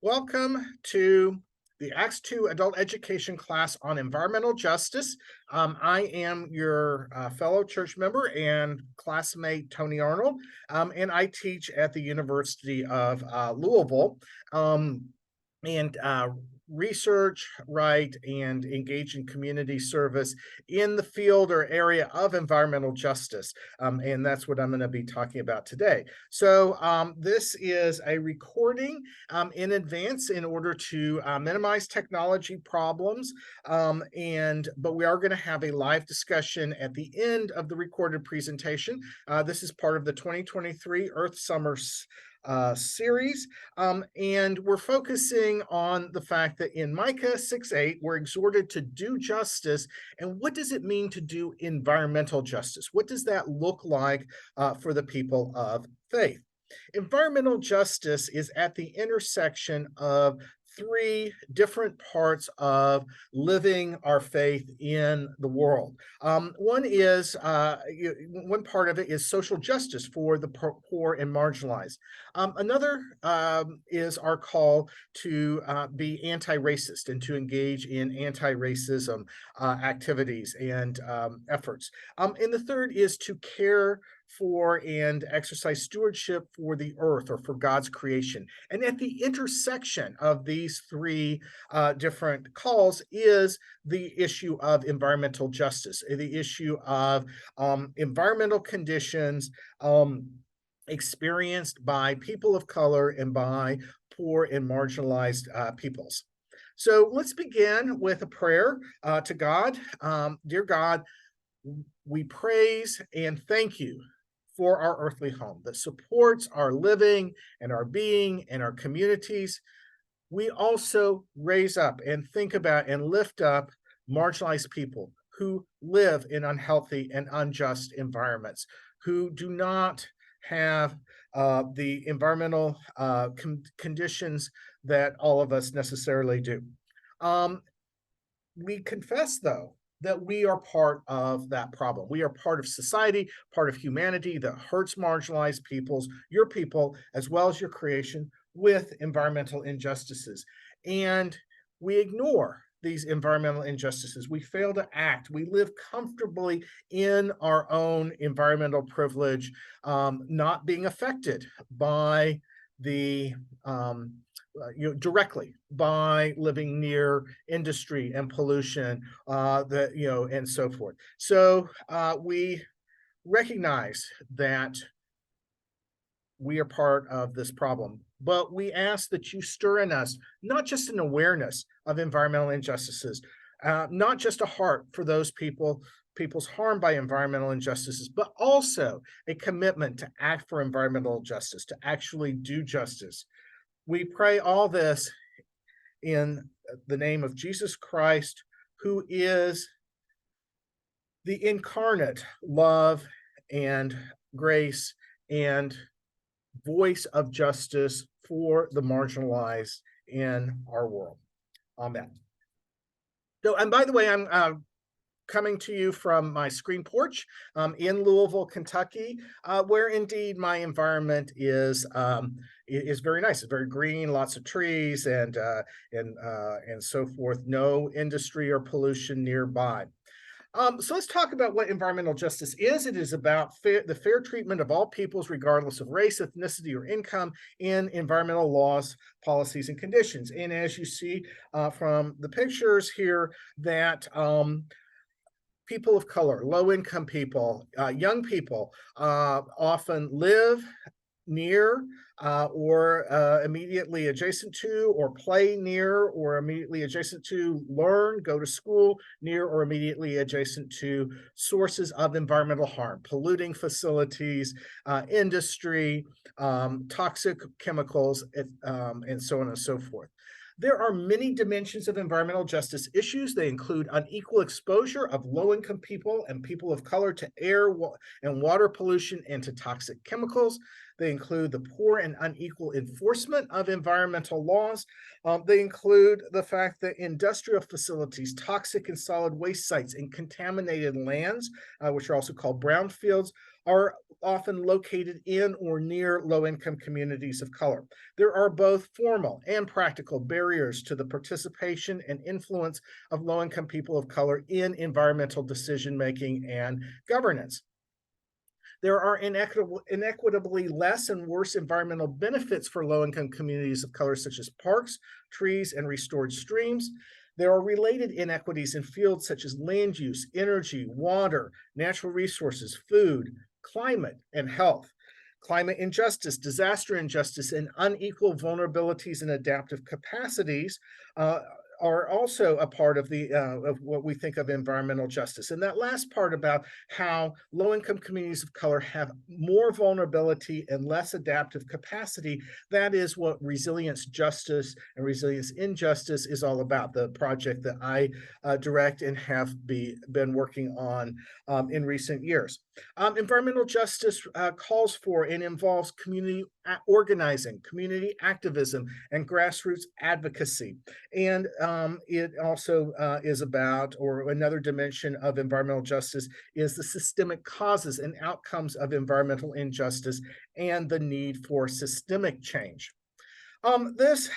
Welcome to the Acts 2 Adult Education class on environmental justice. I am your fellow church member and classmate, Tony Arnold, and I teach at the University of Louisville. And research, write, and engage in community service in the field or area of environmental justice. And that's what I'm going to be talking about today. So this is a recording in advance in order to minimize technology problems. But we are going to have a live discussion at the end of the recorded presentation. This is part of the 2023 Earth Summer series, and we're focusing on the fact that in Micah 6:8 we're exhorted to do justice. And what does it mean to do environmental justice? What does that look like for the people of faith? Environmental justice is at the intersection of three different parts of living our faith in the world. One part of it is social justice for the poor and marginalized. Another is our call to be anti-racist and to engage in anti-racism activities and efforts. And the third is to care for and exercise stewardship for the earth or for God's creation. And at the intersection of these three different calls is the issue of environmental justice, the issue of environmental conditions experienced by people of color and by poor and marginalized peoples. So let's begin with a prayer to God. Dear God, we praise and thank you for our earthly home that supports our living and our being and our communities. We also raise up and think about and lift up marginalized people who live in unhealthy and unjust environments, who do not have the environmental conditions that all of us necessarily do. We confess, though, that we are part of that problem. We are part of society, part of humanity that hurts marginalized peoples, your people, as well as your creation, with environmental injustices. And we ignore these environmental injustices. We fail to act. We live comfortably in our own environmental privilege, not being affected by the directly by living near industry and pollution, and so forth. So we recognize that we are part of this problem, but we ask that you stir in us not just an awareness of environmental injustices, not just a heart for those people's harmed by environmental injustices, but also a commitment to act for environmental justice, to actually do justice. We pray all this in the name of Jesus Christ, who is the incarnate love and grace and voice of justice for the marginalized in our world. Amen. So, and by the way, I'm coming to you from my screen porch in Louisville, Kentucky, where indeed my environment is very nice. It's very green, lots of trees, and so forth. No industry or pollution nearby. So let's talk about what environmental justice is. It is about the fair treatment of all peoples, regardless of race, ethnicity, or income, in environmental laws, policies, and conditions. And as you see from the pictures here, that people of color, low-income people, young people often live near or immediately adjacent to, or play near or immediately adjacent to, learn, go to school near or immediately adjacent to sources of environmental harm, polluting facilities, industry, toxic chemicals, and so on and so forth. There are many dimensions of environmental justice issues. They include unequal exposure of low-income people and people of color to air and water pollution and to toxic chemicals. They include the poor and unequal enforcement of environmental laws. They include the fact that industrial facilities, toxic and solid waste sites, and contaminated lands, which are also called brownfields, are often located in or near low-income communities of color. There are both formal and practical barriers to the participation and influence of low-income people of color in environmental decision-making and governance. There are inequitably less and worse environmental benefits for low-income communities of color, such as parks, trees, and restored streams. There are related inequities in fields such as land use, energy, water, natural resources, food, climate, and health. Climate injustice, disaster injustice, and unequal vulnerabilities and adaptive capacities are also a part of what we think of environmental justice. And that last part about how low-income communities of color have more vulnerability and less adaptive capacity, that is what resilience justice and resilience injustice is all about, the project that I direct and have been working on in recent years. Environmental justice calls for and involves community organizing, community activism, and grassroots advocacy. And it also is about, or another dimension of environmental justice is the systemic causes and outcomes of environmental injustice and the need for systemic change. This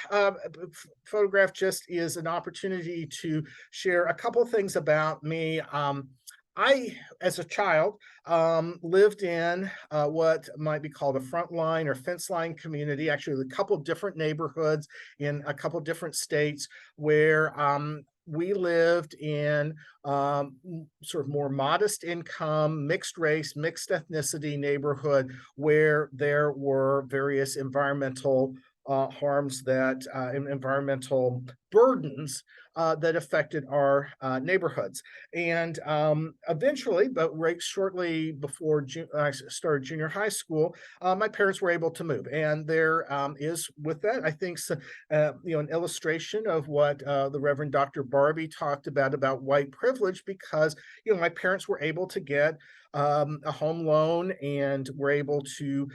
photograph just is an opportunity to share a couple things about me. I, as a child, lived in what might be called a frontline or fence line community, actually a couple different neighborhoods in a couple different states where we lived in sort of more modest income, mixed race, mixed ethnicity neighborhood where there were various environmental harms that environmental burdens that affected our neighborhoods. And eventually, but right shortly before I started junior high school, my parents were able to move. And there is with that, I think, an illustration of what the Reverend Dr. Barbie talked about white privilege, because, my parents were able to get a home loan and were able to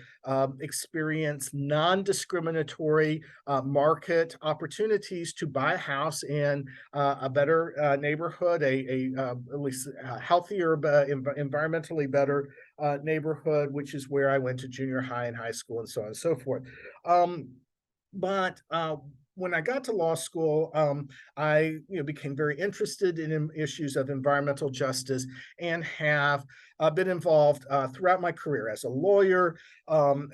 experience non-discriminatory market opportunities to buy a house in a better neighborhood, at least healthier, environmentally better neighborhood, which is where I went to junior high and high school and so on and so forth. But when I got to law school, I became very interested in issues of environmental justice and have been involved throughout my career as a lawyer,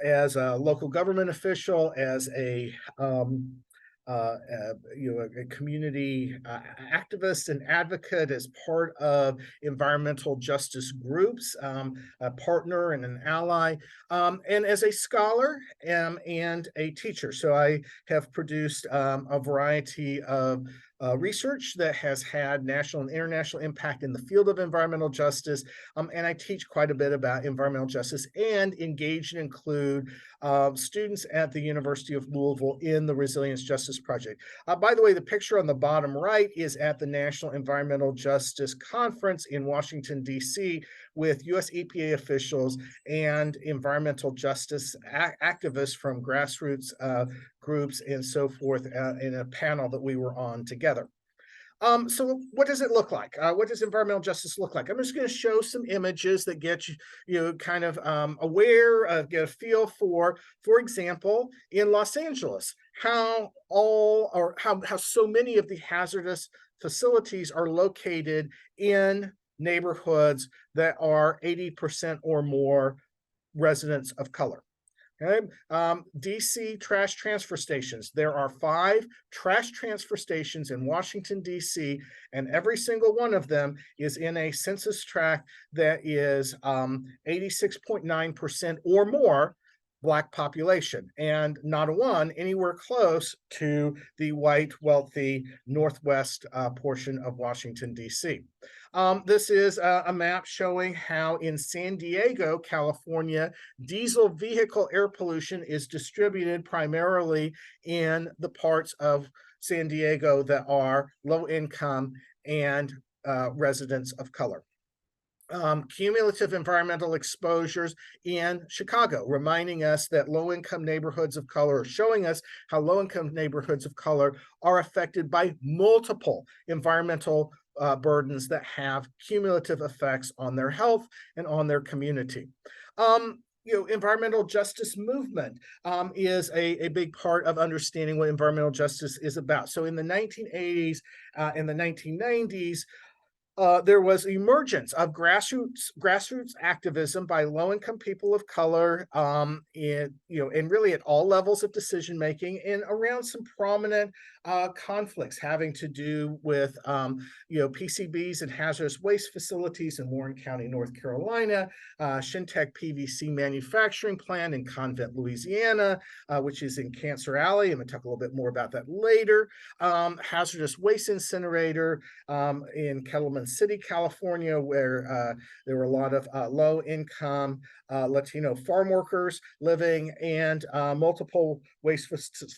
as a local government official, as a community activist and advocate, as part of environmental justice groups, a partner and an ally, and as a scholar and a teacher. So I have produced a variety of research that has had national and international impact in the field of environmental justice. And I teach quite a bit about environmental justice and engage and include students at the University of Louisville in the Resilience Justice Project. By the way, the picture on the bottom right is at the National Environmental Justice Conference in Washington, D.C., with US EPA officials and environmental justice activists from grassroots groups and so forth in a panel that we were on together. So what does it look like? What does environmental justice look like? I'm just going to show some images that get you kind of aware, get a feel for example, in Los Angeles, how so many of the hazardous facilities are located in neighborhoods that are 80% or more residents of color. Okay. DC trash transfer stations. There are 5 trash transfer stations in Washington, DC, and every single one of them is in a census tract that is 86.9% or more Black population, and not a one anywhere close to the white, wealthy northwest portion of Washington, D.C. This is a map showing how in San Diego, California, diesel vehicle air pollution is distributed primarily in the parts of San Diego that are low income and residents of color. Cumulative environmental exposures in Chicago, reminding us that low-income neighborhoods of color, or showing us how low-income neighborhoods of color are affected by multiple environmental burdens that have cumulative effects on their health and on their community. Environmental justice movement is a big part of understanding what environmental justice is about. So in the 1980s and the 1990s, there was emergence of grassroots activism by low-income people of color, and really at all levels of decision making, and around some prominent conflicts having to do with PCBs and hazardous waste facilities in Warren County, North Carolina, Shintech PVC manufacturing plant in Convent, Louisiana, which is in Cancer Alley. I'm going to talk a little bit more about that later. Hazardous waste incinerator in Kettleman City, California, where there were a lot of low-income Latino farm workers living, and multiple waste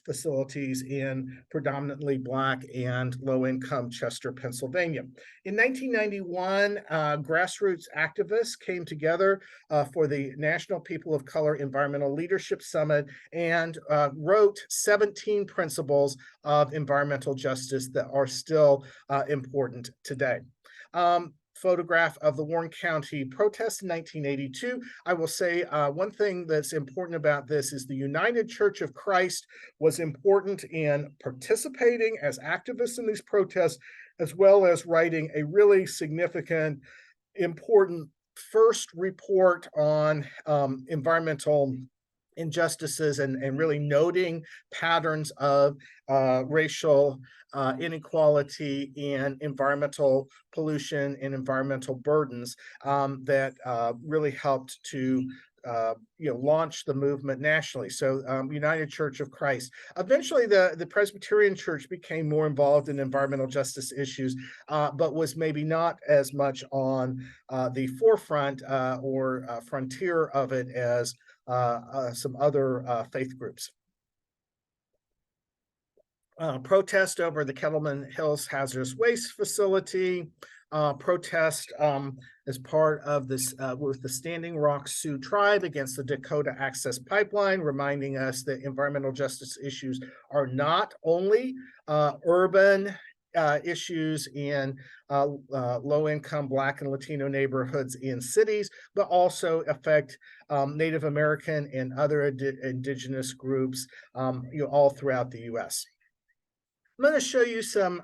facilities in predominantly Black and low-income Chester, Pennsylvania. In 1991, grassroots activists came together for the National People of Color Environmental Leadership Summit and wrote 17 principles of environmental justice that are still important today. Photograph of the Warren County protest in 1982. I will say one thing that's important about this is the United Church of Christ was important in participating as activists in these protests, as well as writing a really significant, important first report on environmental injustices, and really noting patterns of racial inequality and environmental pollution and environmental burdens that really helped to launch the movement nationally. So United Church of Christ. Eventually, the Presbyterian Church became more involved in environmental justice issues, but was maybe not as much on the forefront or frontier of it as some other faith groups. Protest over the Kettleman Hills hazardous waste facility. Protest as part of this with the Standing Rock Sioux tribe against the Dakota Access Pipeline, reminding us that environmental justice issues are not only urban issues in low-income Black and Latino neighborhoods in cities, but also affect Native American and other indigenous groups all throughout the U.S. I'm going to show you some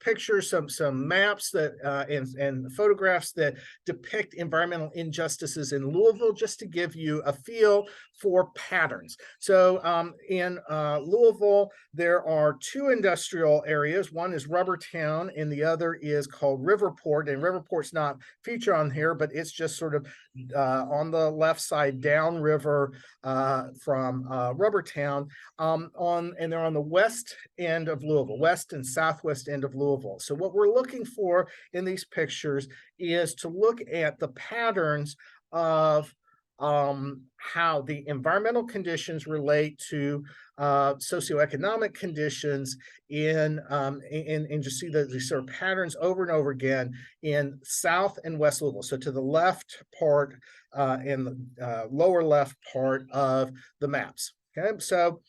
pictures, some maps that and photographs that depict environmental injustices in Louisville, just to give you a feel for patterns. So in Louisville, there are two industrial areas. One is Rubbertown, and the other is called Riverport. And Riverport's not featured on here, but it's just sort of on the left side, downriver from Rubbertown, and they're on the west end of Louisville, west and southwest end of Louisville. So what we're looking for in these pictures is to look at the patterns of how the environmental conditions relate to socioeconomic conditions and just see these sort of patterns over and over again in South and West Louisville. So to the left part and the lower left part of the maps. Okay, so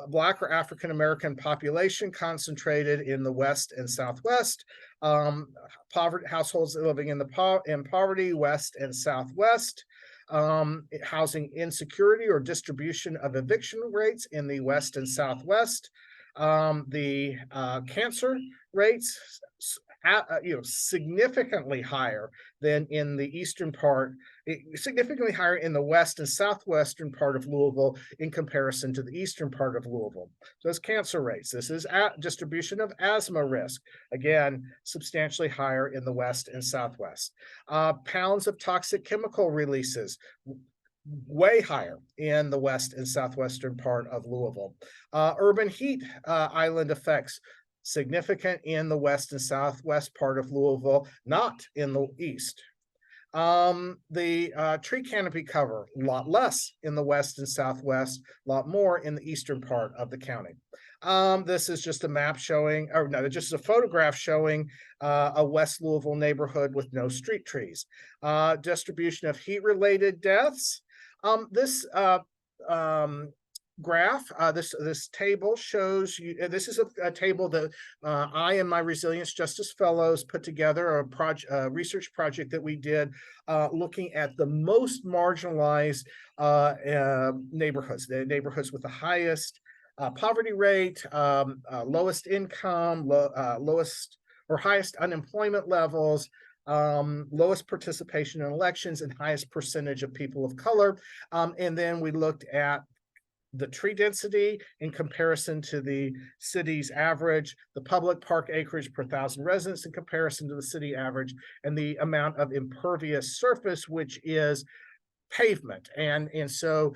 Black or African American population concentrated in the West and Southwest. Poverty households living in poverty, West and Southwest. Housing insecurity or distribution of eviction rates in the West and Southwest. The cancer rates, significantly higher than in the eastern part, significantly higher in the west and southwestern part of Louisville in comparison to the eastern part of Louisville. So that's cancer rates. This is distribution of asthma risk. Again, substantially higher in the west and southwest. Pounds of toxic chemical releases, way higher in the west and southwestern part of Louisville. Urban heat island effects, significant in the west and southwest part of Louisville, not in the east. The tree canopy cover, a lot less in the west and southwest, a lot more in the eastern part of the county. This is just a map showing, or no, just a photograph showing a West Louisville neighborhood with no street trees. Distribution of heat-related deaths. This graph, this table shows you, this is a table that I and my Resilience Justice Fellows put together, a research project that we did looking at the most marginalized neighborhoods, the neighborhoods with the highest poverty rate, lowest income, lowest or highest unemployment levels, lowest participation in elections, and highest percentage of people of color. And then we looked at the tree density in comparison to the city's average, the public park acreage per 1,000 residents in comparison to the city average, and the amount of impervious surface, which is pavement. And so,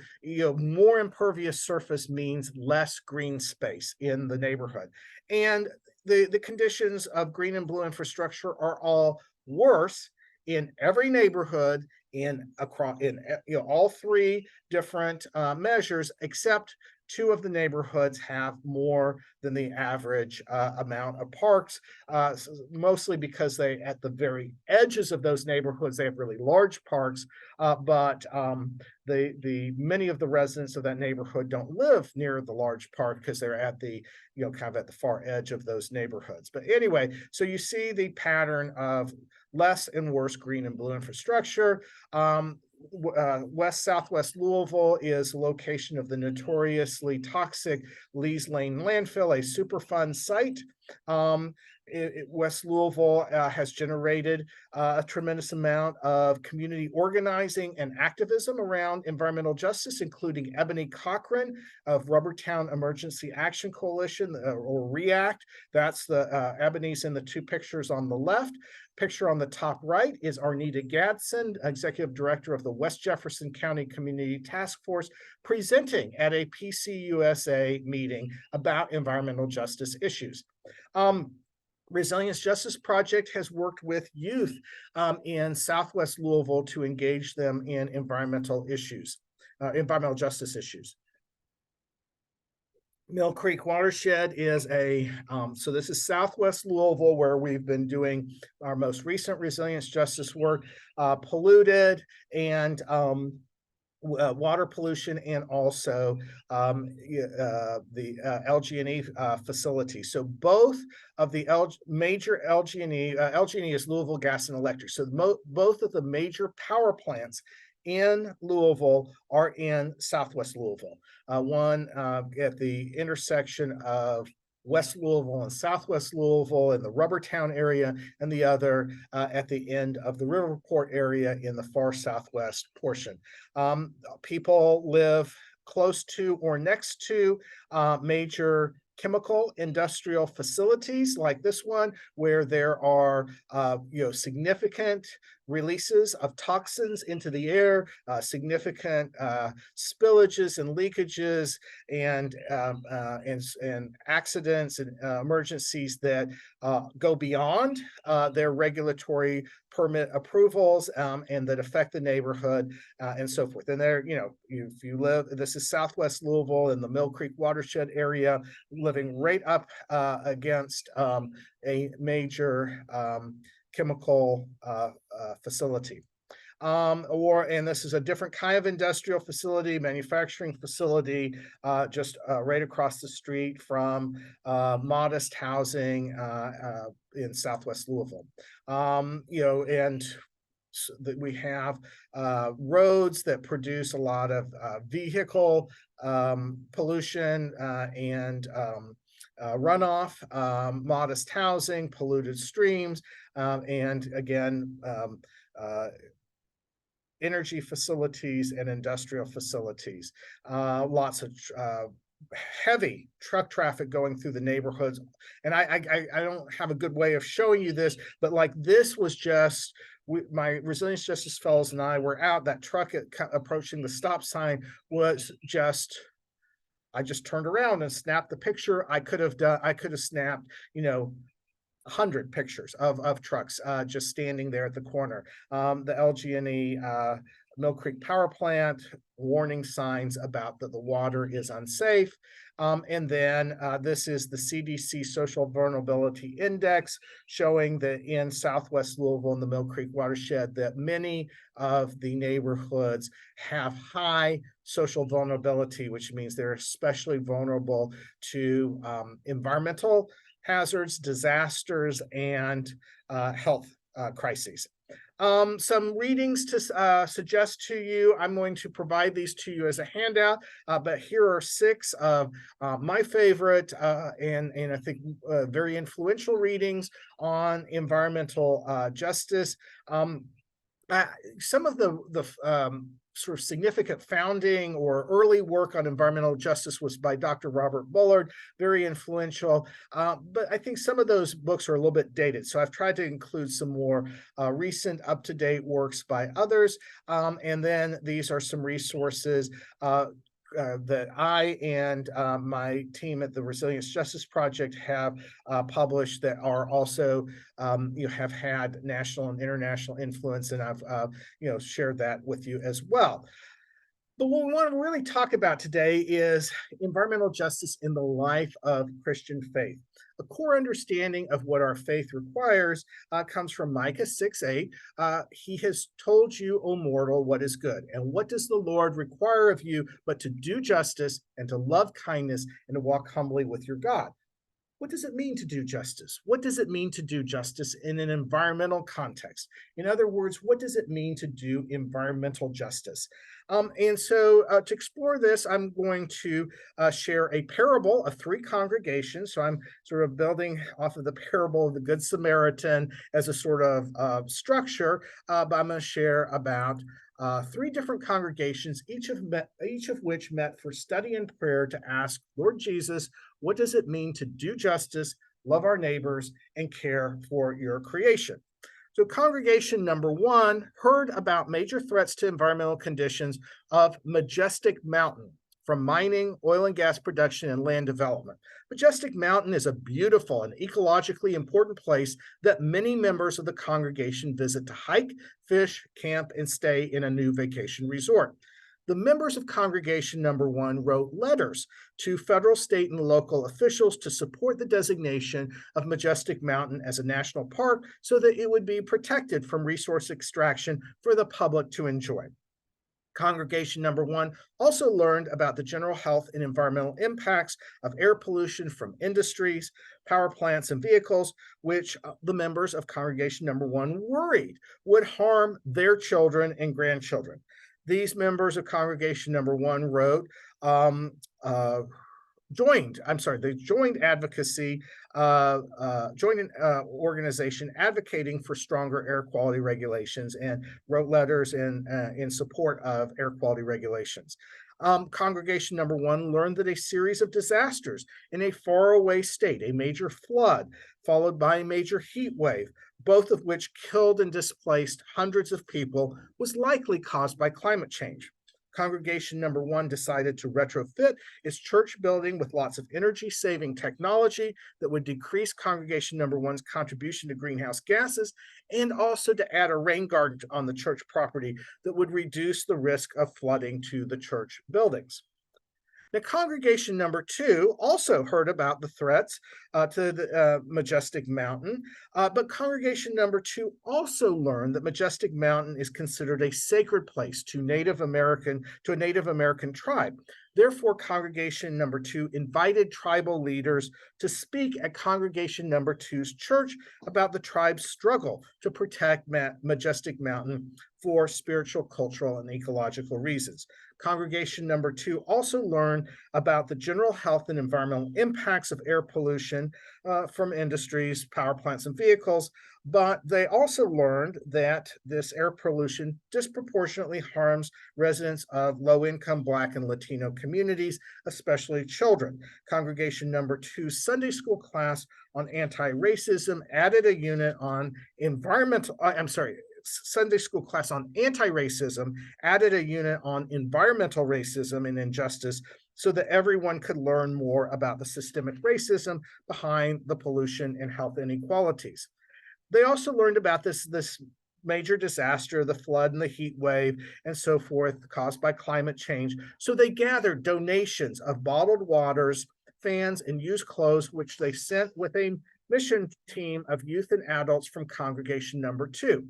more impervious surface means less green space in the neighborhood. And the conditions of green and blue infrastructure are all worse in every neighborhood across all three different measures, except two of the neighborhoods have more than the average amount of parks, mostly because they, at the very edges of those neighborhoods, they have really large parks, but many of the residents of that neighborhood don't live near the large park because they're at the, kind of at the far edge of those neighborhoods. But anyway, so you see the pattern of less and worse green and blue infrastructure. Southwest Louisville is the location of the notoriously toxic Lee's Lane landfill, a Superfund site. West Louisville has generated a tremendous amount of community organizing and activism around environmental justice, including Ebony Cochran of Rubbertown Emergency Action Coalition, or REACT. That's the Ebony's in the two pictures on the left. Picture on the top right is Arnita Gadsden, Executive Director of the West Jefferson County Community Task Force, presenting at a PCUSA meeting about environmental justice issues. Resilience Justice Project has worked with youth in Southwest Louisville to engage them in environmental justice issues. Mill Creek Watershed is so this is Southwest Louisville, where we've been doing our most recent resilience justice work, polluted and water pollution, and also the LG&E facility. So both of the major LG&E, LG&E is Louisville Gas and Electric. So both of the major power plants in Louisville are in Southwest Louisville. One at the intersection of West Louisville and Southwest Louisville in the Rubbertown area, and the other at the end of the Riverport area in the far southwest portion. People live close to or next to major chemical industrial facilities like this one, where there are significant releases of toxins into the air, significant spillages and leakages, and accidents and emergencies that go beyond their regulatory permit approvals, and that affect the neighborhood and so forth. And there, if you live, this is Southwest Louisville in the Mill Creek watershed area, living right up against a major chemical facility. And this is a different kind of industrial facility, manufacturing facility, just right across the street from Modest Housing in Southwest Louisville. And so that we have roads that produce a lot of vehicle pollution and runoff, Modest Housing, polluted streams, and again, energy facilities and industrial facilities. Lots of heavy truck traffic going through the neighborhoods. And I don't have a good way of showing you this, but like this was just, my Resilience Justice Fellows and I were out, that truck approaching the stop sign was just, I just turned around and snapped the picture. I could have snapped, 100 pictures of trucks just standing there at the corner. The LG&E Mill Creek Power Plant, warning signs about that the water is unsafe. And then this is the CDC Social Vulnerability Index, showing that in Southwest Louisville in the Mill Creek watershed, that many of the neighborhoods have high social vulnerability, which means they're especially vulnerable to environmental hazards, disasters, and health crises. Some readings to suggest to you. I'm going to provide these to you as a handout, but here are 6 of my favorite and I think very influential readings on environmental justice. Some of the sort of significant founding or early work on environmental justice was by Dr. Robert Bullard, very influential. But I think some of those books are a little bit dated. So I've tried to include some more recent up-to-date works by others. And then these are some resources that I and my team at the Resilience Justice Project have published that are also have had national and international influence, and I've shared that with you as well. But what we want to really talk about today is environmental justice in the life of Christian faith. A core understanding of what our faith requires comes from Micah 6:8. He has told you, O mortal, what is good. And what does the Lord require of you but to do justice and to love kindness and to walk humbly with your God? What does it mean to do justice? What does it mean to do justice in an environmental context? In other words, what does it mean to do environmental justice? And so to explore this, I'm going to share a parable of 3 congregations. So I'm sort of building off of the parable of the Good Samaritan as a sort of structure, but I'm going to share about 3 different congregations, each of which met for study and prayer to ask, Lord Jesus, what does it mean to do justice, love our neighbors, and care for your creation? So congregation number 1 heard about major threats to environmental conditions of Majestic Mountain from mining, oil and gas production, and land development. Majestic Mountain is a beautiful and ecologically important place that many members of the congregation visit to hike, fish, camp, and stay in a new vacation resort. The members of congregation number 1 wrote letters to federal, state, and local officials to support the designation of Majestic Mountain as a national park so that it would be protected from resource extraction for the public to enjoy. Congregation number 1 also learned about the general health and environmental impacts of air pollution from industries, power plants, and vehicles, which the members of congregation number 1 worried would harm their children and grandchildren. These members of congregation number 1 wrote, joined advocacy, joined an organization advocating for stronger air quality regulations and wrote letters in support of air quality regulations. Congregation number 1 learned that a series of disasters in a faraway state, a major flood, followed by a major heat wave, both of which killed and displaced hundreds of people, was likely caused by climate change. Congregation number 1 decided to retrofit its church building with lots of energy-saving technology that would decrease congregation number 1's contribution to greenhouse gases, and also to add a rain garden on the church property that would reduce the risk of flooding to the church buildings. Now, congregation number 2 also heard about the threats to the Majestic Mountain, but congregation number 2 also learned that Majestic Mountain is considered a sacred place to a Native American tribe. Therefore, congregation number 2 invited tribal leaders to speak at congregation number 2's church about the tribe's struggle to protect Majestic Mountain for spiritual, cultural, and ecological reasons. Congregation number 2 also learned about the general health and environmental impacts of air pollution from industries, power plants, and vehicles, but they also learned that this air pollution disproportionately harms residents of low-income Black and Latino communities, especially children. Congregation number 2's Sunday school class on anti-racism added a unit on Sunday school class on anti-racism added a unit on environmental racism and injustice so that everyone could learn more about the systemic racism behind the pollution and health inequalities. They also learned about this major disaster, the flood and the heat wave and so forth caused by climate change. So they gathered donations of bottled waters, fans, and used clothes, which they sent with a mission team of youth and adults from congregation number 2.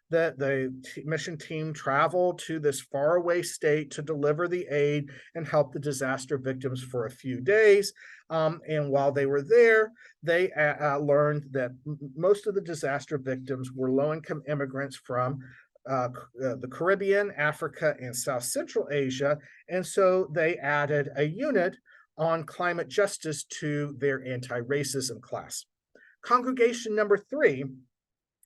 The mission team traveled to this faraway state to deliver the aid and help the disaster victims for a few days. And while they were there, they learned that most of the disaster victims were low-income immigrants from the Caribbean, Africa, and South Central Asia. And so they added a unit on climate justice to their anti-racism class. Congregation number 3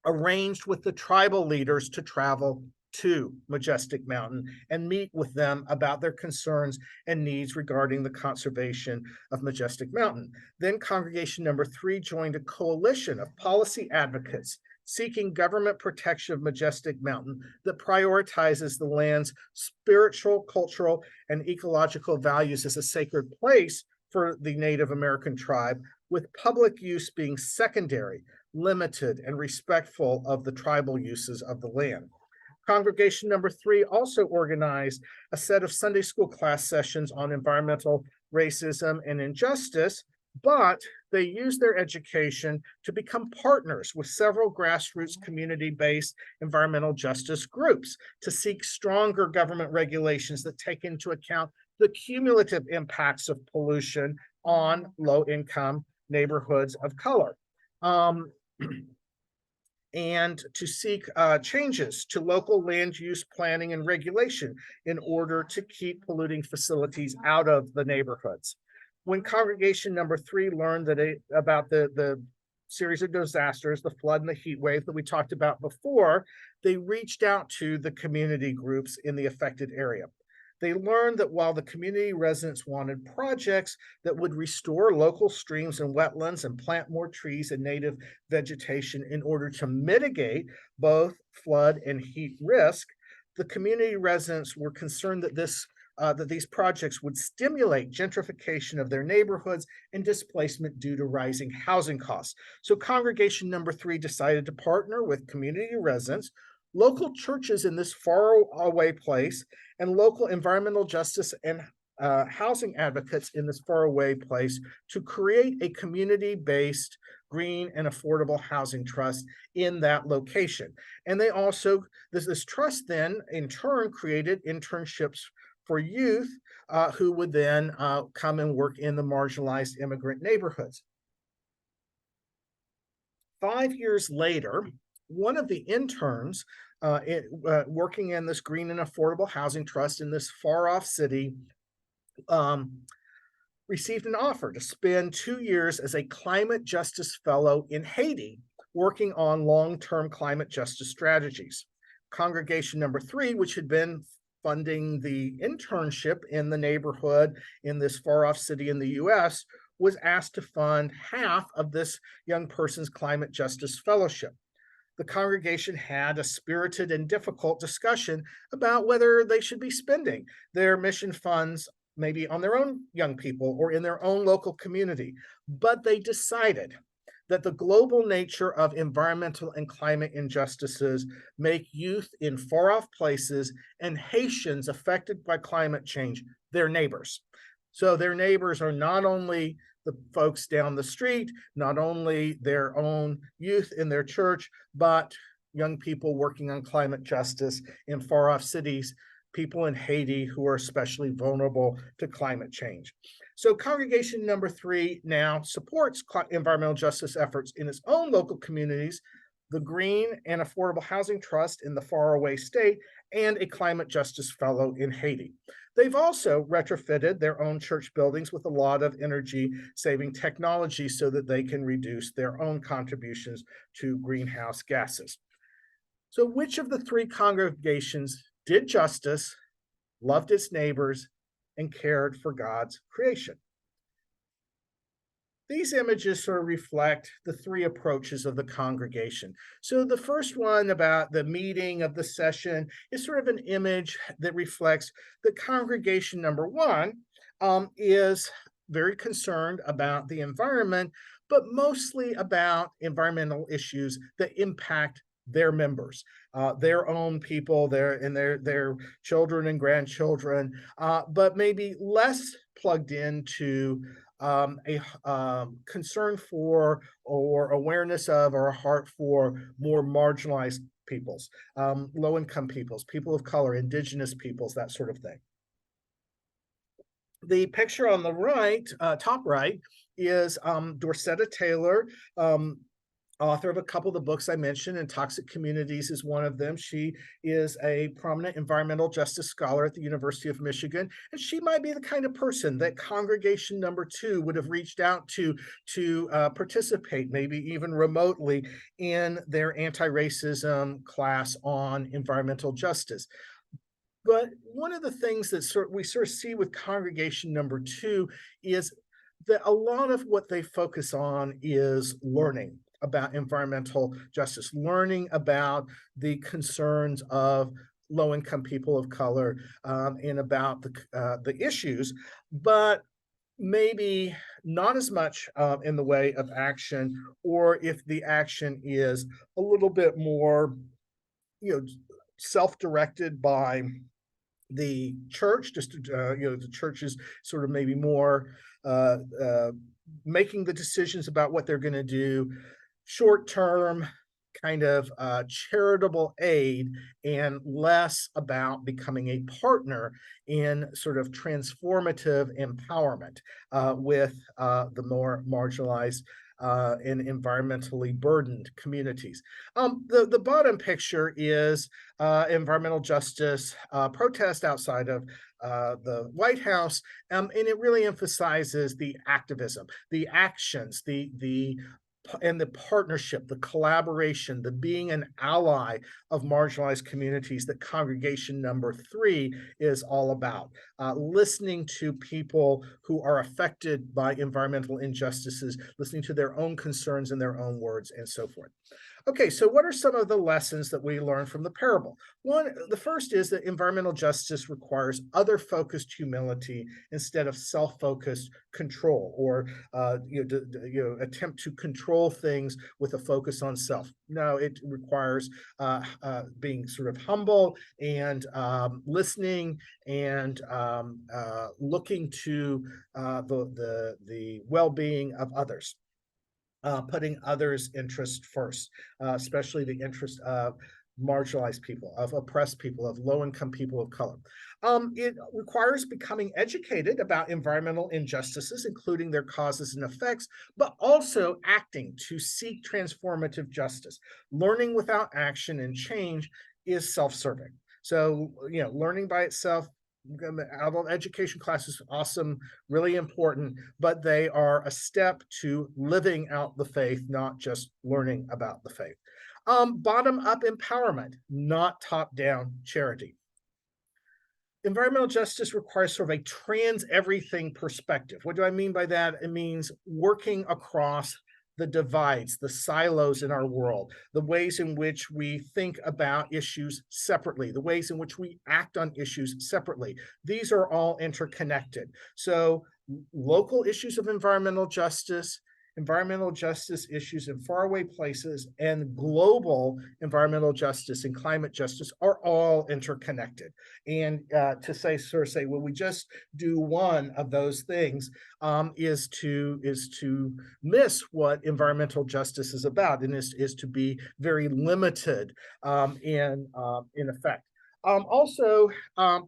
arranged with the tribal leaders to travel to Majestic Mountain and meet with them about their concerns and needs regarding the conservation of Majestic Mountain. Then congregation number 3 joined a coalition of policy advocates seeking government protection of Majestic Mountain that prioritizes the land's spiritual, cultural, and ecological values as a sacred place for the Native American tribe, with public use being secondary, limited, and respectful of the tribal uses of the land. Congregation number 3 also organized a set of Sunday school class sessions on environmental racism and injustice, but they used their education to become partners with several grassroots community-based environmental justice groups to seek stronger government regulations that take into account the cumulative impacts of pollution on low-income neighborhoods of color. And to seek changes to local land use planning and regulation in order to keep polluting facilities out of the neighborhoods. When congregation number 3 learned about the series of disasters, the flood and the heat wave that we talked about before, they reached out to the community groups in the affected area. They learned that while the community residents wanted projects that would restore local streams and wetlands and plant more trees and native vegetation in order to mitigate both flood and heat risk, the community residents were concerned that these projects would stimulate gentrification of their neighborhoods and displacement due to rising housing costs. So congregation number 3 decided to partner with community residents, local churches in this faraway place, and local environmental justice and housing advocates in this faraway place to create a community-based green and affordable housing trust in that location. And they also, this trust then in turn created internships for youth who would then come and work in the marginalized immigrant neighborhoods. 5 years later, one of the interns working in this green and affordable housing trust in this far-off city received an offer to spend 2 years as a climate justice fellow in Haiti, working on long-term climate justice strategies. Congregation number 3, which had been funding the internship in the neighborhood in this far-off city in the US, was asked to fund half of this young person's climate justice fellowship. The congregation had a spirited and difficult discussion about whether they should be spending their mission funds maybe on their own young people or in their own local community. But they decided that the global nature of environmental and climate injustices make youth in far-off places and Haitians affected by climate change their neighbors. So their neighbors are not only the folks down the street, not only their own youth in their church, but young people working on climate justice in far-off cities, people in Haiti who are especially vulnerable to climate change. So congregation number 3 now supports environmental justice efforts in its own local communities, the Green and Affordable Housing Trust in the faraway state, and a climate justice fellow in Haiti. They've also retrofitted their own church buildings with a lot of energy-saving technology so that they can reduce their own contributions to greenhouse gases. So which of the 3 congregations did justice, loved its neighbors, and cared for God's creation? These images sort of reflect the 3 approaches of the congregation. So the first one about the meeting of the session is sort of an image that reflects the congregation number 1 is very concerned about the environment, but mostly about environmental issues that impact their members, their own people, their children and grandchildren, but maybe less plugged into a concern for or awareness of or a heart for more marginalized peoples, low-income peoples, people of color, indigenous peoples, that sort of thing. The picture on the right, top right, is Dorcetta Taylor, author of a couple of the books I mentioned, and Toxic Communities is one of them. She is a prominent environmental justice scholar at the University of Michigan, and she might be the kind of person that Congregation Number 2 would have reached out to participate, maybe even remotely, in their anti-racism class on environmental justice. But one of the things that we sort of see with Congregation Number 2 is that a lot of what they focus on is learning about environmental justice, learning about the concerns of low-income people of color, and about the issues, but maybe not as much in the way of action, or if the action is a little bit more, self-directed by the church, just the church is sort of maybe more making the decisions about what they're going to do, short-term kind of charitable aid, and less about becoming a partner in sort of transformative empowerment with the more marginalized and environmentally burdened communities. The bottom picture is environmental justice protest outside of the White House, and it really emphasizes the activism, the actions, and the partnership, the collaboration, the being an ally of marginalized communities that Congregation Number 3 is all about. Listening to people who are affected by environmental injustices, listening to their own concerns in their own words, and so forth. Okay, so what are some of the lessons that we learn from the parable? The first is that environmental justice requires other-focused humility instead of self-focused control, or attempt to control things with a focus on self. No, it requires being sort of humble and listening and looking to the well-being of others. Putting others' interest first, especially the interest of marginalized people, of oppressed people, of low-income people of color. It requires becoming educated about environmental injustices, including their causes and effects, but also acting to seek transformative justice. Learning without action and change is self-serving. So, learning by itself, adult education classes, awesome, really important, but they are a step to living out the faith, not just learning about the faith. Bottom-up empowerment, not top-down charity. Environmental justice requires sort of a trans-everything perspective. What do I mean by that? It means working across the divides, the silos in our world, the ways in which we think about issues separately, the ways in which we act on issues separately. These are all interconnected. So local issues of environmental justice issues in faraway places, and global environmental justice and climate justice are all interconnected. And to say, well, we just do one of those things is to miss what environmental justice is about, and is to be very limited in effect.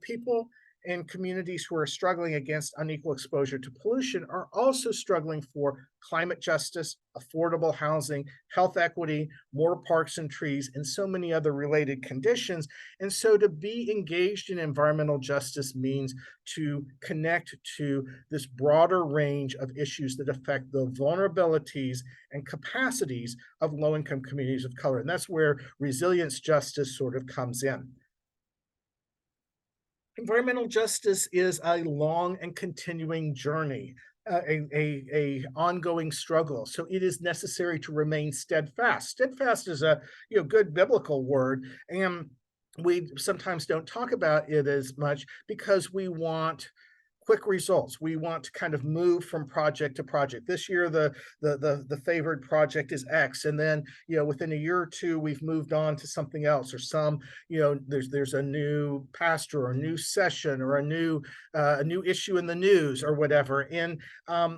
People in communities who are struggling against unequal exposure to pollution are also struggling for climate justice, affordable housing, health equity, more parks and trees, and so many other related conditions. And so to be engaged in environmental justice means to connect to this broader range of issues that affect the vulnerabilities and capacities of low-income communities of color. And that's where resilience justice sort of comes in. Environmental justice is a long and continuing journey, a ongoing struggle. So it is necessary to remain steadfast. Steadfast is a good biblical word, and we sometimes don't talk about it as much because we want quick results. We want to kind of move from project to project. This year, the favored project is X, and then within a year or two, we've moved on to something else, or there's a new pastor or a new session or a new issue in the news or whatever. And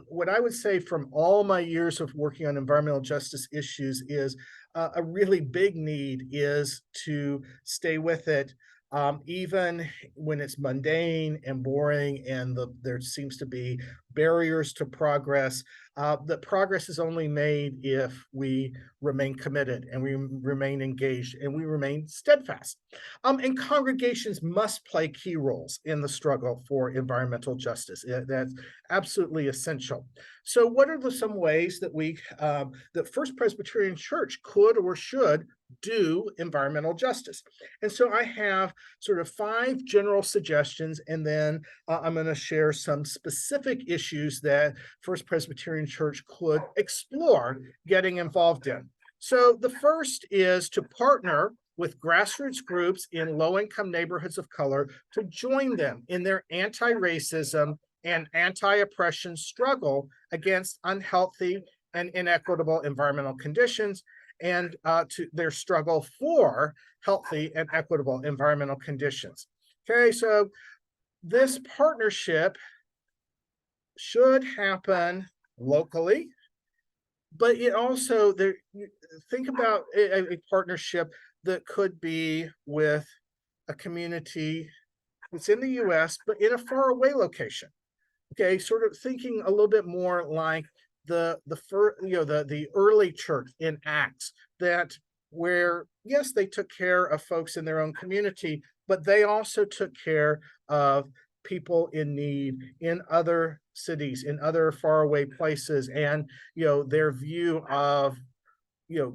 what I would say from all my years of working on environmental justice issues is a really big need is to stay with it. Even when it's mundane and boring and there seems to be barriers to progress, the progress is only made if we remain committed and we remain engaged and we remain steadfast. And congregations must play key roles in the struggle for environmental justice. That's absolutely essential. So what are some ways that that First Presbyterian Church could or should do environmental justice? And so I have sort of 5 general suggestions, and then I'm going to share some specific issues that First Presbyterian Church could explore getting involved in. So the first is to partner with grassroots groups in low-income neighborhoods of color to join them in their anti-racism and anti-oppression struggle against unhealthy and inequitable environmental conditions, and to their struggle for healthy and equitable environmental conditions. Okay, so this partnership should happen locally, but it also, think about a partnership that could be with a community that's in the US, but in a faraway location. Okay, sort of thinking a little bit more like the early church in Acts, where yes, they took care of folks in their own community, but they also took care of people in need in other cities, in other faraway places, and their view of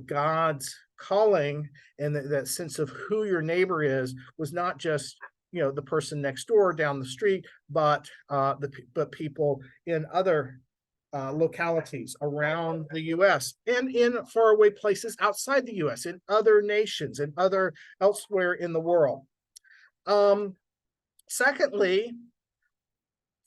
God's calling and that sense of who your neighbor is was not just the person next door down the street, but people in other localities around the US and in faraway places outside the US, in other nations and elsewhere in the world. Secondly,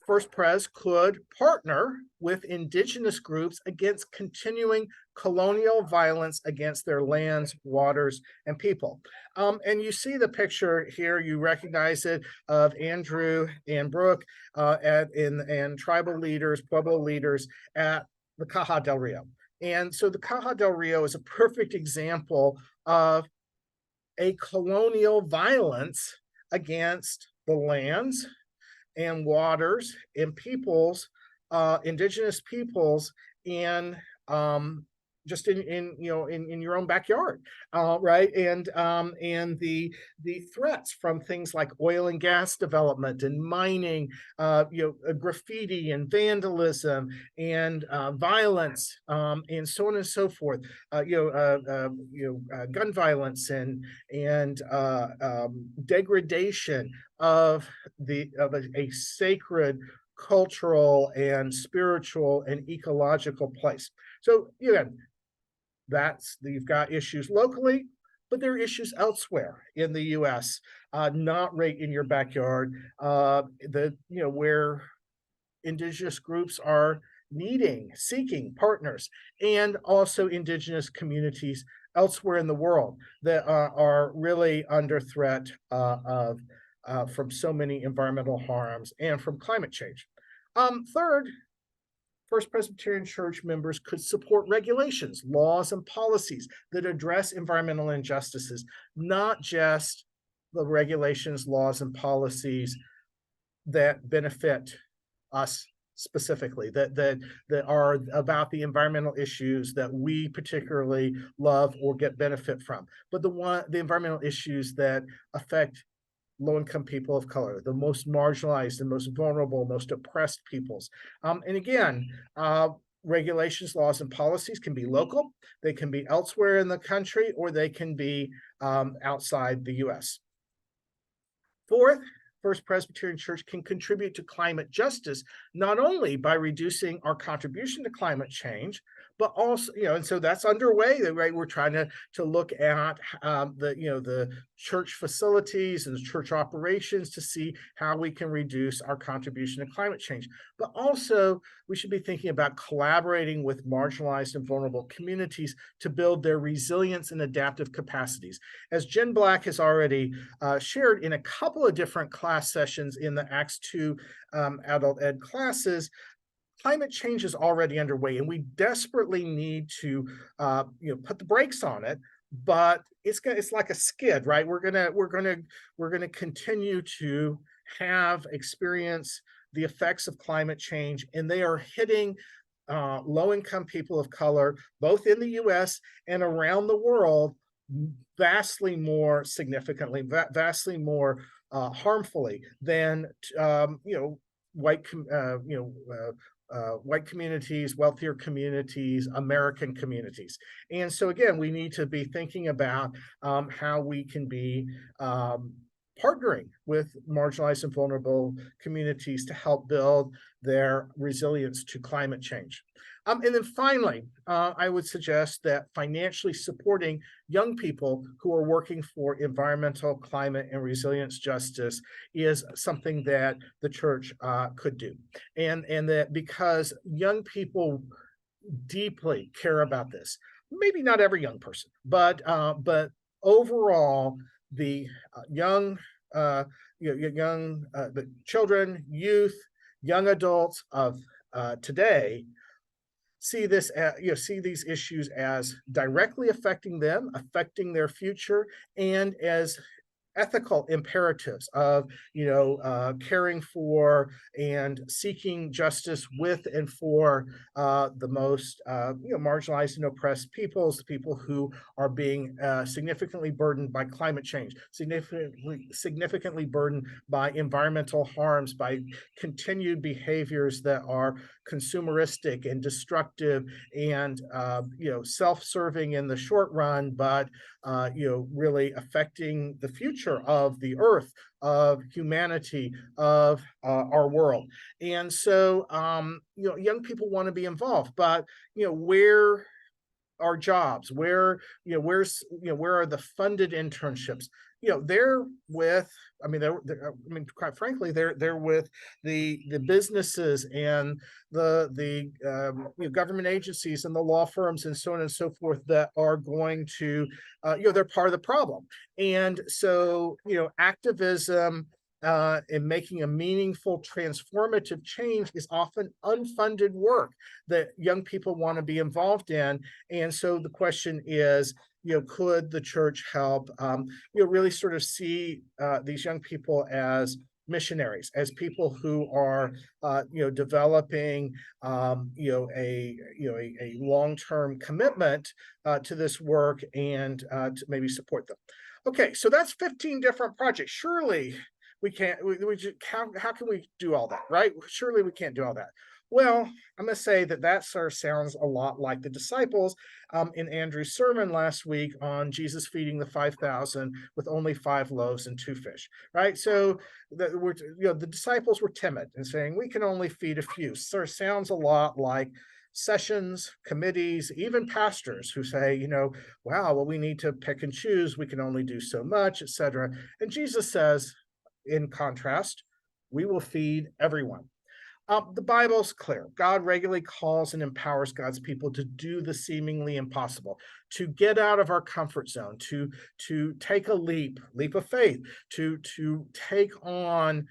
First Pres could partner with indigenous groups against continuing colonial violence against their lands, waters, and people. And you see the picture here, you recognize it, of Andrew and Brooke and tribal leaders, Pueblo leaders at the Caja del Rio. And so the Caja del Rio is a perfect example of a colonial violence against the lands and waters and peoples, indigenous peoples, and just in your own backyard, right? And the threats from things like oil and gas development and mining, graffiti and vandalism and violence, and so on and so forth. Gun violence and degradation of a sacred cultural and spiritual and ecological place. So again, you've got issues locally, but there are issues elsewhere in the US, not right in your backyard, where indigenous groups are seeking partners, and also indigenous communities elsewhere in the world that are really under threat from so many environmental harms and from climate change. Third, First Presbyterian Church members could support regulations, laws, and policies that address environmental injustices, not just the regulations, laws, and policies that benefit us specifically, that are about the environmental issues that we particularly love or get benefit from, but the environmental issues that affect low-income people of color, the most marginalized and most vulnerable, most oppressed peoples. And again, regulations, laws, and policies can be local, they can be elsewhere in the country, or they can be outside the US. Fourth, First Presbyterian Church can contribute to climate justice, not only by reducing our contribution to climate change, but also, and so that's underway, right? We're trying to look at the church facilities and church operations to see how we can reduce our contribution to climate change. But also, we should be thinking about collaborating with marginalized and vulnerable communities to build their resilience and adaptive capacities. As Jen Black has already shared in a couple of different class sessions in the Acts 2 adult ed classes, climate change is already underway, and we desperately need to put the brakes on it. But it's like a skid, right? We're gonna continue to experience the effects of climate change, and they are hitting low-income people of color, both in the U.S. and around the world, vastly more significantly, vastly more harmfully than white white communities, wealthier communities, American communities. And so again, we need to be thinking about how we can be partnering with marginalized and vulnerable communities to help build their resilience to climate change. And then finally, I would suggest that financially supporting young people who are working for environmental, climate, and resilience justice is something that the church could do. And that because young people deeply care about this, maybe not every young person, but overall, the the children, youth, young adults of today see these issues as directly affecting them, affecting their future, and as ethical imperatives of caring for and seeking justice with and for the most marginalized and oppressed peoples, the people who are being significantly burdened by climate change, significantly burdened by environmental harms, by continued behaviors that are consumeristic and destructive and self-serving in the short run, but really affecting the future of the earth, of humanity, of our world. And so young people want to be involved, but where are jobs? Where are the funded internships? They're with, quite frankly, they're with the businesses and the government agencies and the law firms and so on and so forth that are going to, they're part of the problem. And so, activism and making a meaningful, transformative change is often unfunded work that young people want to be involved in. And so the question is, could the church help, really sort of see these young people as missionaries, as people who are, developing, a long-term commitment to this work and to maybe support them. Okay, so that's 15 different projects. Surely we can't, how can we do all that, right? Surely we can't do all that. Well, I'm going to say that sort of sounds a lot like the disciples in Andrew's sermon last week on Jesus feeding the 5,000 with only 5 loaves and 2 fish, right? So the disciples were timid and saying, we can only feed a few. Sort of sounds a lot like sessions, committees, even pastors who say, wow, well, we need to pick and choose. We can only do so much, etc. And Jesus says, in contrast, we will feed everyone. The Bible's clear. God regularly calls and empowers God's people to do the seemingly impossible, to get out of our comfort zone, to take a leap of faith, to take on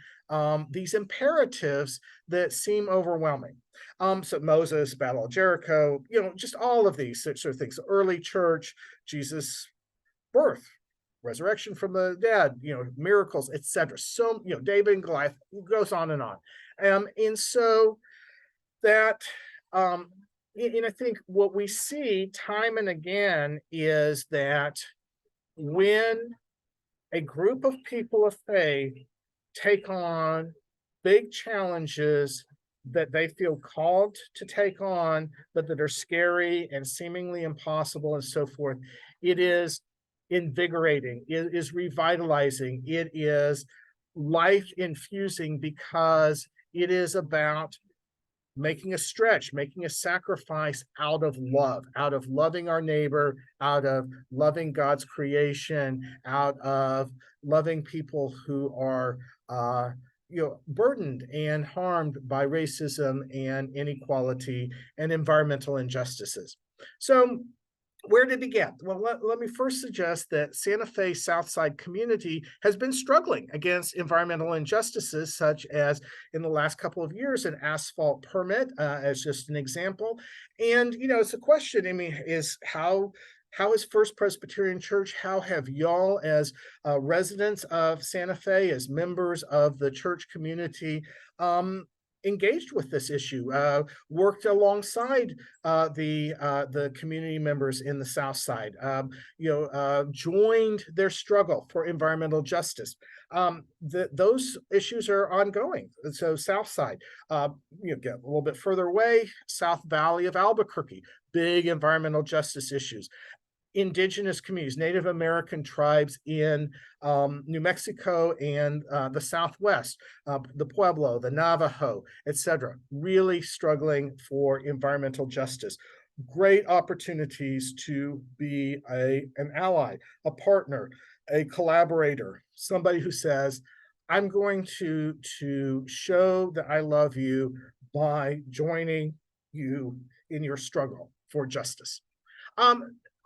these imperatives that seem overwhelming. So Moses, Battle of Jericho, just all of these sort of things. Early church, Jesus' birth, resurrection from the dead, miracles, etc. So, David and Goliath, goes on and on. And so that, and I think what we see time and again is that when a group of people of faith take on big challenges that they feel called to take on, but that are scary and seemingly impossible and so forth, it is invigorating, it is revitalizing, it is life infusing, because it is about making a stretch, making a sacrifice out of love, out of loving our neighbor, out of loving God's creation, out of loving people who are burdened and harmed by racism and inequality and environmental injustices. So where to begin? Well, let me first suggest that Santa Fe Southside community has been struggling against environmental injustices, such as in the last couple of years, an asphalt permit, as just an example. And, it's a question, I mean, is how is First Presbyterian Church, how have y'all as residents of Santa Fe, as members of the church community, engaged with this issue, worked alongside the community members in the South Side, joined their struggle for environmental justice. Those issues are ongoing. So South Side, get a little bit further away, South Valley of Albuquerque, big environmental justice issues. Indigenous communities, Native American tribes in New Mexico and the Southwest, the Pueblo, the Navajo, etc., really struggling for environmental justice. Great opportunities to be an ally, a partner, a collaborator, somebody who says, I'm going to show that I love you by joining you in your struggle for justice.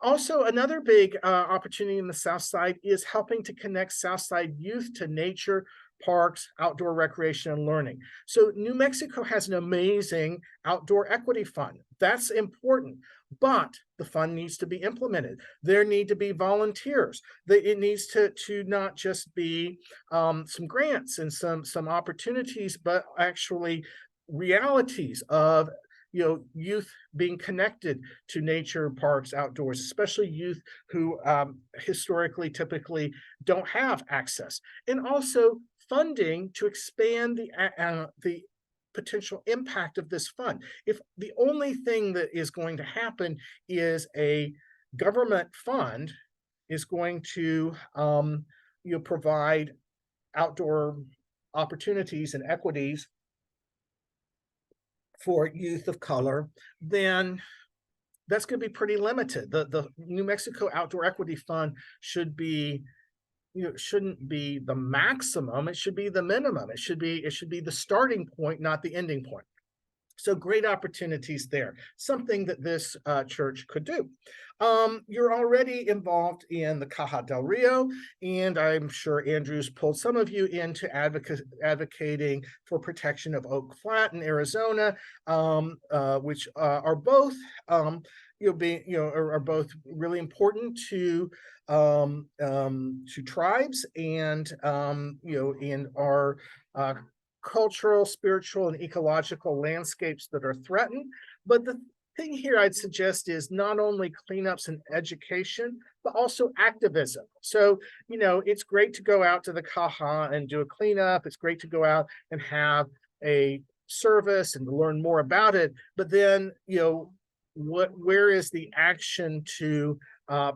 Also, another big opportunity in the South Side is helping to connect South Side youth to nature, parks, outdoor recreation, and learning. So New Mexico has an amazing outdoor equity fund. That's important, but the fund needs to be implemented. There need to be volunteers. It needs to not just be some grants and some opportunities, but actually realities of youth being connected to nature, parks, outdoors, especially youth who historically typically don't have access, and also funding to expand the potential impact of this fund. If the only thing that is going to happen is a government fund is going to provide outdoor opportunities and equities for youth of color, then that's going to be pretty limited. The New Mexico Outdoor Equity Fund should be, shouldn't be the maximum. It should be the minimum. It should be the starting point, not the ending point. So great opportunities there, something that this church could do. You're already involved in the Caja del Rio, and I'm sure Andrew's pulled some of you into advocating for protection of Oak Flat in Arizona, which are both are both really important to tribes and in our cultural, spiritual, and ecological landscapes that are threatened. But the thing here I'd suggest is not only cleanups and education, but also activism. So, it's great to go out to the Caja and do a cleanup. It's great to go out and have a service and to learn more about it. But then, where is the action to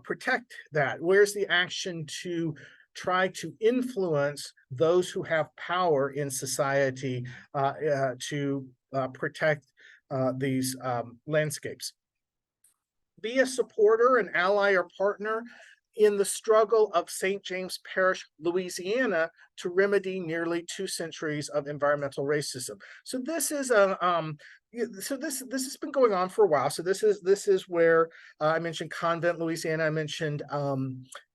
protect that? Where's the action to try to influence those who have power in society to protect these landscapes? Be a supporter, an ally, or partner in the struggle of St. James Parish, Louisiana, to remedy nearly 2 centuries of environmental racism. So this is this has been going on for a while. So this is where I mentioned Convent, Louisiana. I mentioned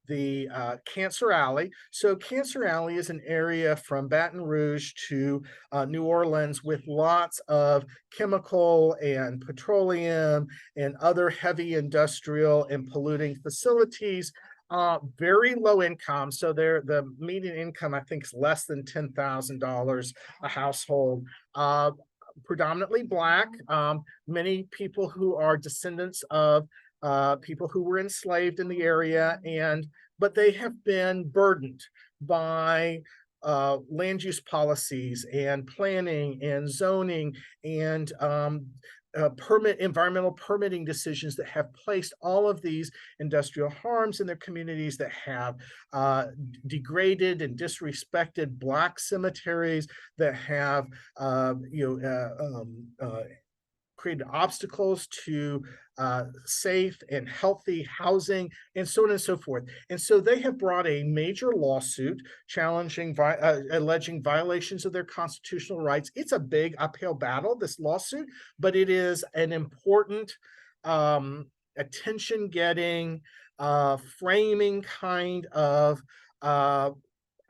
the Cancer Alley. So Cancer Alley is an area from Baton Rouge to New Orleans with lots of chemical and petroleum and other heavy industrial and polluting facilities. Very low income. So the median income, I think, is less than $10,000 a household. Predominantly Black, many people who are descendants of people who were enslaved in the area, but they have been burdened by land use policies and planning and zoning and environmental permitting decisions that have placed all of these industrial harms in their communities, that have degraded and disrespected Black cemeteries, that have created obstacles to safe and healthy housing, and so on and so forth. And so they have brought a major lawsuit challenging, alleging violations of their constitutional rights. It's a big uphill battle, this lawsuit, but it is an important, attention-getting, framing kind of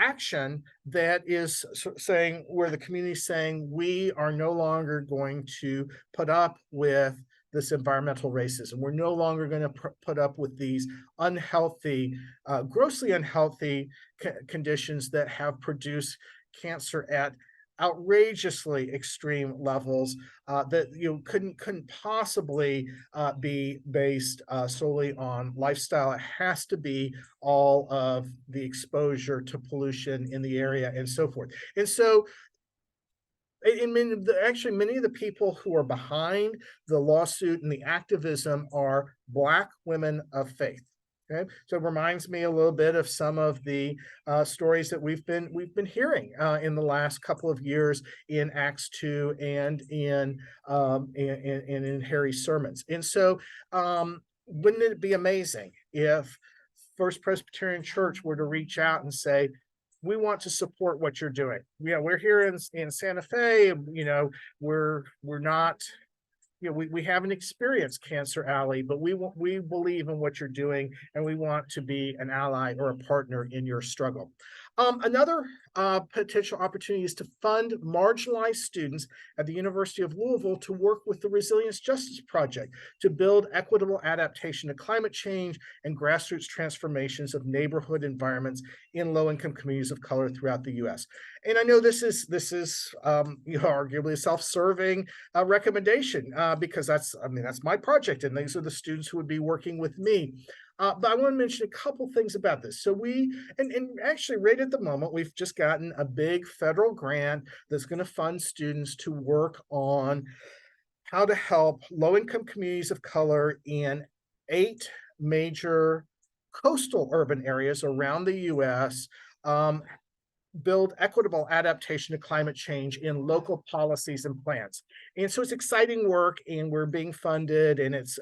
action that is saying, where the community is saying, we are no longer going to put up with this environmental racism. We're no longer going to put up with these unhealthy, grossly unhealthy conditions that have produced cancer at outrageously extreme levels, that couldn't possibly be based solely on lifestyle. It has to be all of the exposure to pollution in the area and so forth. And so actually, many of the people who are behind the lawsuit and the activism are Black women of faith. Okay, so it reminds me a little bit of some of the stories that we've been hearing in the last couple of years in Acts 2 and in Harry's sermons. And so, wouldn't it be amazing if First Presbyterian Church were to reach out and say, we want to support what you're doing. Yeah, we're here in Santa Fe. We're not. We haven't experienced Cancer Alley, but we believe in what you're doing, and we want to be an ally or a partner in your struggle. Another potential opportunity is to fund marginalized students at the University of Louisville to work with the Resilience Justice Project to build equitable adaptation to climate change and grassroots transformations of neighborhood environments in low-income communities of color throughout the U.S. And I know this is arguably a self-serving recommendation because that's my project, and these are the students who would be working with me. But I want to mention a couple things about this. So and actually right at the moment, we've just gotten a big federal grant that's going to fund students to work on how to help low-income communities of color in 8 major coastal urban areas around the U.S. Build equitable adaptation to climate change in local policies and plans. And so it's exciting work, and we're being funded, and it's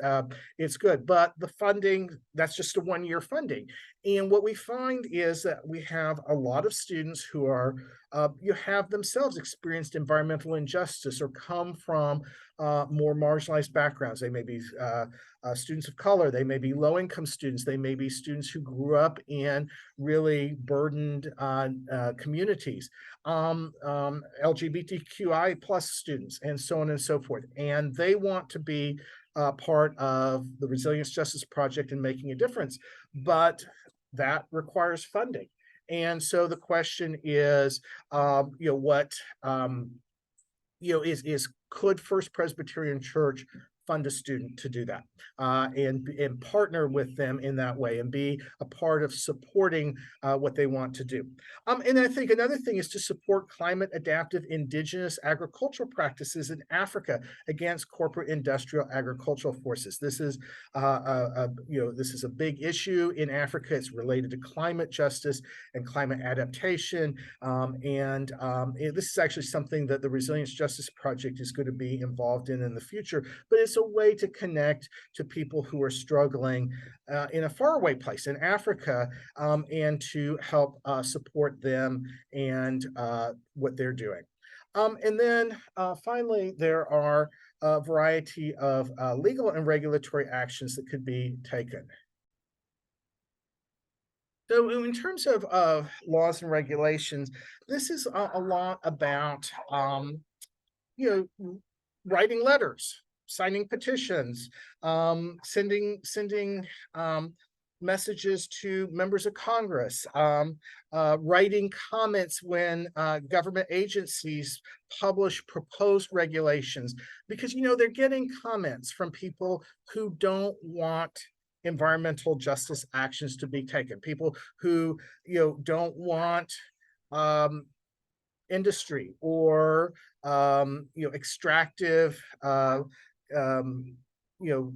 good. But the funding, that's just a 1-year funding. And what we find is that we have a lot of students who are have themselves experienced environmental injustice or come from more marginalized backgrounds. They may be students of color, they may be low-income students, they may be students who grew up in really burdened communities, LGBTQI plus students, and so on and so forth. And they want to be part of the Resilience Justice Project and making a difference, but that requires funding. And so the question is, could First Presbyterian Church fund a student to do that, and partner with them in that way, and be a part of supporting what they want to do. And I think another thing is to support climate adaptive indigenous agricultural practices in Africa against corporate industrial agricultural forces. This is this is a big issue in Africa. It's related to climate justice and climate adaptation, this is actually something that the Resilience Justice Project is going to be involved in the future. But it's a way to connect to people who are struggling in a faraway place in Africa, and to help support them and what they're doing. And then finally, there are a variety of legal and regulatory actions that could be taken. So in terms of laws and regulations, this is a lot about writing letters, signing petitions, sending messages to members of Congress, writing comments when government agencies publish proposed regulations, because they're getting comments from people who don't want environmental justice actions to be taken, people who don't want industry or extractive you know,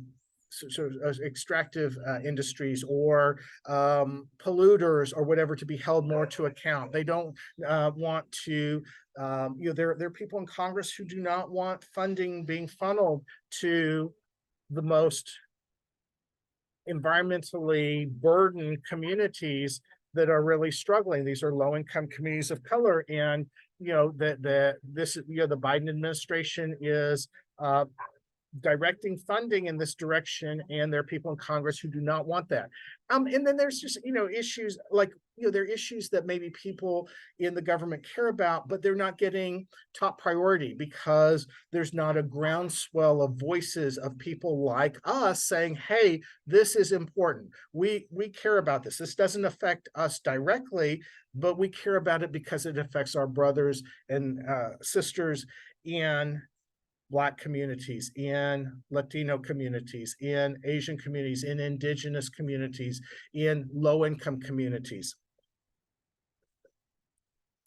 sort of extractive industries or polluters or whatever to be held more to account. They don't want to, you know, there are people in Congress who do not want funding being funneled to the most environmentally burdened communities that are really struggling. These are low-income communities of color, and you know this, you know, the Biden administration is directing funding in this direction, and there are people in Congress who do not want that. And then there's just, you know, issues like, you know, there are issues that maybe people in the government care about, but they're not getting top priority because there's not a groundswell of voices of people like us saying, hey, this is important. We care about this. This doesn't affect us directly, but we care about it because it affects our brothers and sisters in Black communities, in Latino communities, in Asian communities, in indigenous communities, in low-income communities.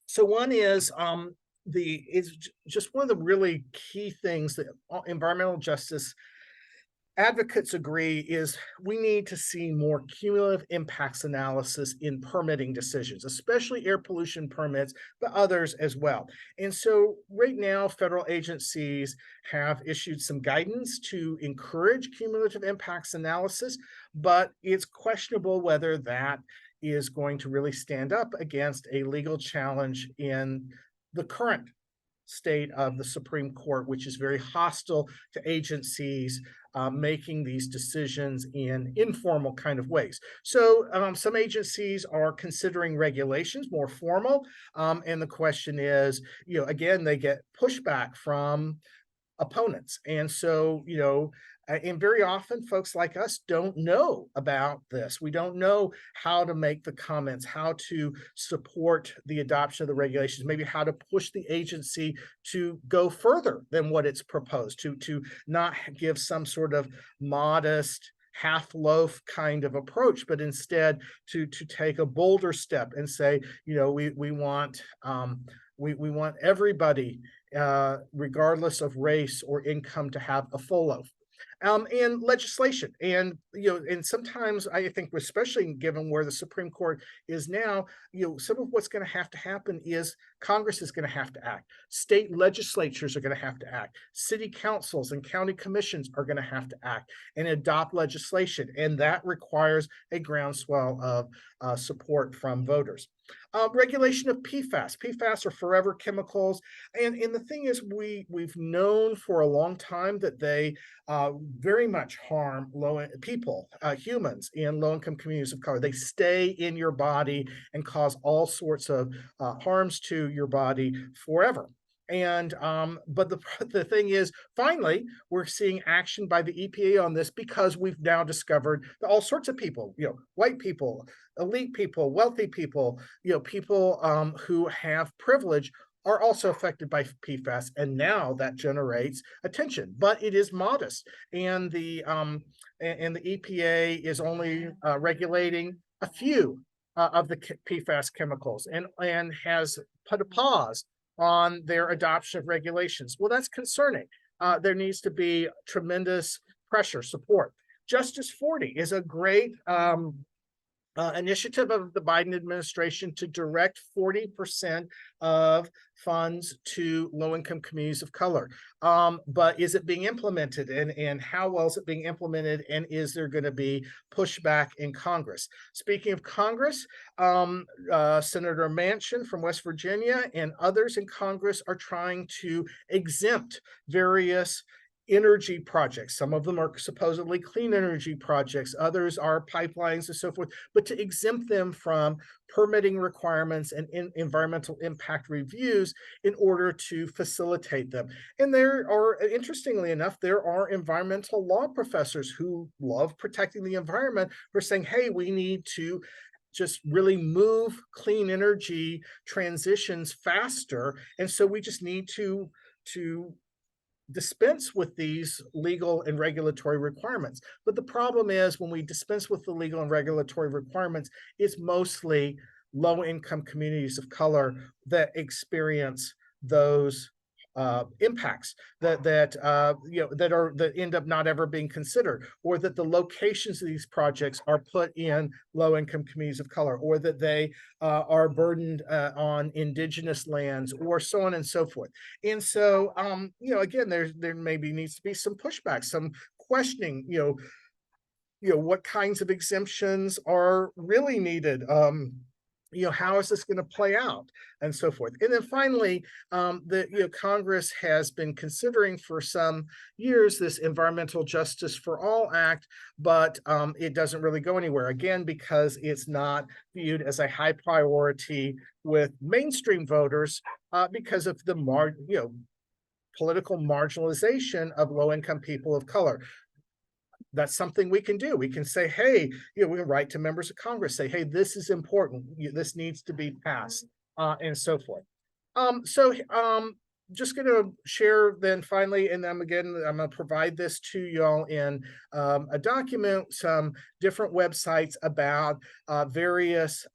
So one is just one of the really key things that environmental justice advocates agree is we need to see more cumulative impacts analysis in permitting decisions, especially air pollution permits, but others as well. And so right now, federal agencies have issued some guidance to encourage cumulative impacts analysis, but it's questionable whether that is going to really stand up against a legal challenge in the current state of the Supreme Court, which is very hostile to agencies making these decisions in informal kind of ways. So some agencies are considering regulations more formal, and the question is, you know, again, they get pushback from opponents. And so, you know, and very often folks like us don't know about this. We don't know how to make the comments, how to support the adoption of the regulations, maybe how to push the agency to go further than what it's proposed, to not give some sort of modest half loaf kind of approach, but instead to take a bolder step and say, you know, we want everybody, regardless of race or income, to have a full loaf. And legislation. And, you know, and sometimes I think, especially given where the Supreme Court is now, you know, some of what's going to happen is Congress is going to have to act. State legislatures are going to have to act. City councils and county commissions are going to have to act and adopt legislation. And that requires a groundswell of support from voters. Regulation of PFAS. PFAS are forever chemicals. And the thing is, we've known for a long time that they very much harm humans in low-income communities of color. They stay in your body and cause all sorts of harms to your body forever. And but the thing is, finally, we're seeing action by the EPA on this because we've now discovered that all sorts of people, you know, white people, elite people, wealthy people, you know, people who have privilege are also affected by PFAS, and now that generates attention, but it is modest, and the EPA is only regulating a few of the PFAS chemicals, and has put a pause on their adoption of regulations. Well, that's concerning. There needs to be tremendous pressure, support. Justice 40 is a great initiative of the Biden administration to direct 40% of funds to low-income communities of color. But is it being implemented, and how well is it being implemented, and is there going to be pushback in Congress? Speaking of Congress, Senator Manchin from West Virginia and others in Congress are trying to exempt various energy projects. Some of them are supposedly clean energy projects, others are pipelines and so forth, but to exempt them from permitting requirements and environmental impact reviews in order to facilitate them. And there are, interestingly enough, there are environmental law professors who love protecting the environment who are saying, hey, we need to just really move clean energy transitions faster. And so we just need to dispense with these legal and regulatory requirements. But the problem is, when we dispense with the legal and regulatory requirements, it's mostly low-income communities of color that experience those impacts that end up not ever being considered, or that the locations of these projects are put in low-income communities of color, or that they are burdened on indigenous lands, or so on and so forth. And so, again, there maybe needs to be some pushback, some questioning, what kinds of exemptions are really needed. How is this going to play out, and so forth. And then finally, Congress has been considering for some years this Environmental Justice for All Act, but it doesn't really go anywhere, again, because it's not viewed as a high priority with mainstream voters because of the political marginalization of low-income people of color. That's something we can do. We can say, hey, we can write to members of Congress, say, hey, this is important. This needs to be passed, and so forth. Just going to share then finally, and I'm going to provide this to y'all in a document, some different websites about various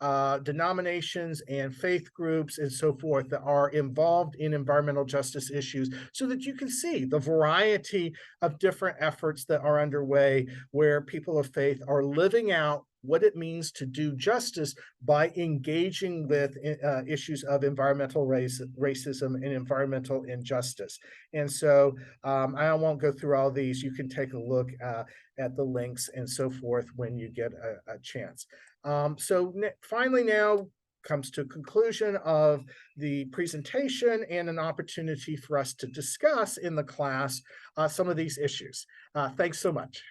denominations and faith groups and so forth that are involved in environmental justice issues, so that you can see the variety of different efforts that are underway where people of faith are living out what it means to do justice by engaging with issues of environmental racism and environmental injustice. And so I won't go through all these. You can take a look at the links and so forth when you get a chance. Finally now comes to a conclusion of the presentation and an opportunity for us to discuss in the class some of these issues. Thanks so much.